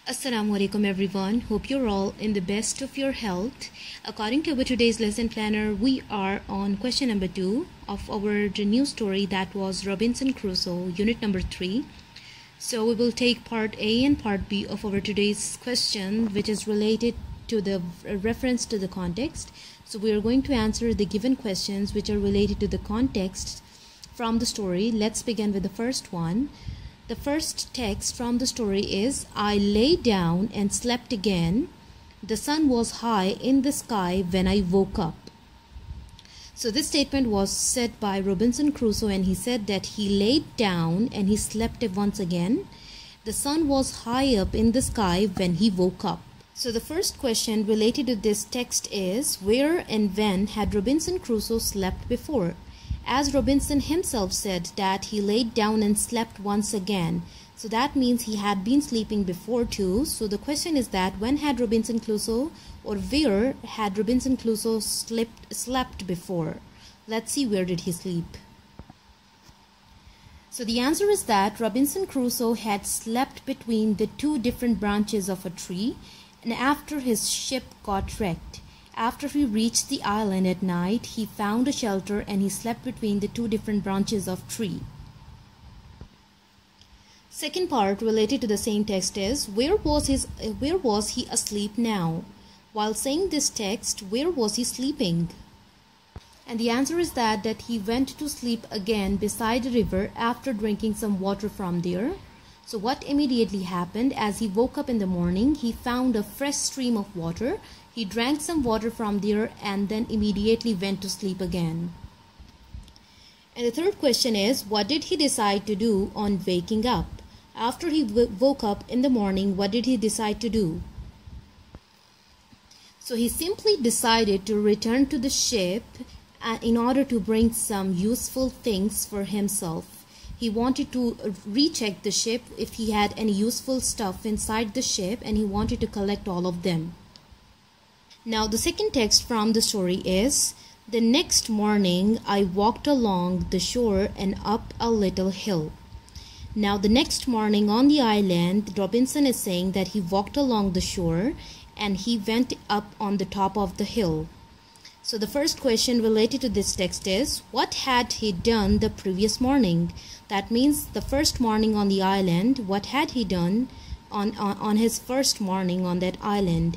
Assalamu alaikum everyone. Hope you're all in the best of your health. According to our today's lesson planner, we are on question number 2 of our new story, that was Robinson Crusoe, unit number 3. So we will take part A and part B of our today's question, which is related to the reference to the context. So we are going to answer the given questions which are related to the context from the story. Let's begin with the first one. The first text from the story is, I lay down and slept again. The sun was high in the sky when I woke up. So this statement was said by Robinson Crusoe, and he said that he laid down and he slept once again. The sun was high up in the sky when he woke up. So the first question related to this text is, where and when had Robinson Crusoe slept before? As Robinson himself said that he laid down and slept once again. So that means he had been sleeping before too. So the question is that when had Robinson Crusoe, or where had Robinson Crusoe slept before? Let's see, where did he sleep? So the answer is that Robinson Crusoe had slept between the two different branches of a tree, and after his ship got wrecked. After he reached the island at night, he found a shelter and he slept between the two different branches of tree. Second part related to the same text is, where was he asleep now? While saying this text, where was he sleeping? And the answer is that he went to sleep again beside a river after drinking some water from there. So what immediately happened? As he woke up in the morning, he found a fresh stream of water. He drank some water from there and then immediately went to sleep again. And the third question is, what did he decide to do on waking up? After he woke up in the morning, what did he decide to do? So he simply decided to return to the ship in order to bring some useful things for himself. He wanted to recheck the ship if he had any useful stuff inside the ship, and he wanted to collect all of them. Now the second text from the story is, the next morning I walked along the shore and up a little hill. Now the next morning on the island, Robinson is saying that he walked along the shore and he went up on the top of the hill. So the first question related to this text is, what had he done the previous morning? That means the first morning on the island, what had he done on his first morning on that island?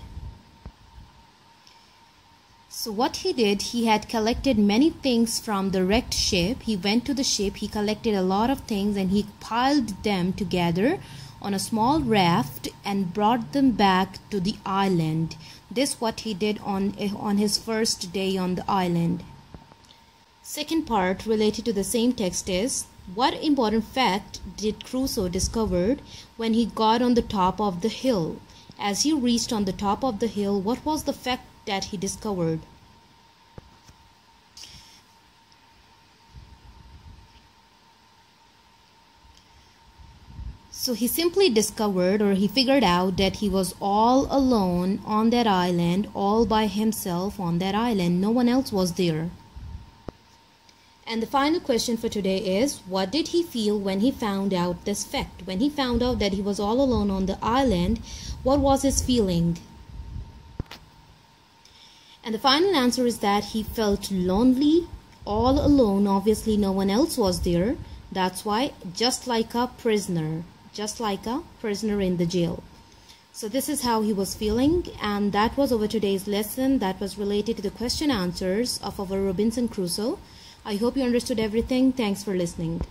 So what he did, he had collected many things from the wrecked ship. He went to the ship, he collected a lot of things and he piled them together on a small raft and brought them back to the island. This what he did on his first day on the island. Second part related to the same text is, what important fact did Crusoe discover when he got on the top of the hill? As he reached on the top of the hill, what was the fact that he discovered? So he simply discovered, or he figured out, that he was all alone on that island, all by himself on that island. No one else was there. And the final question for today is, what did he feel when he found out this fact? When he found out that he was all alone on the island, what was his feeling? And the final answer is that he felt lonely, all alone. Obviously no one else was there. That's why, just like a prisoner in the jail. So this is how he was feeling, and that was our today's lesson that was related to the question answers of our Robinson Crusoe. I hope you understood everything. Thanks for listening.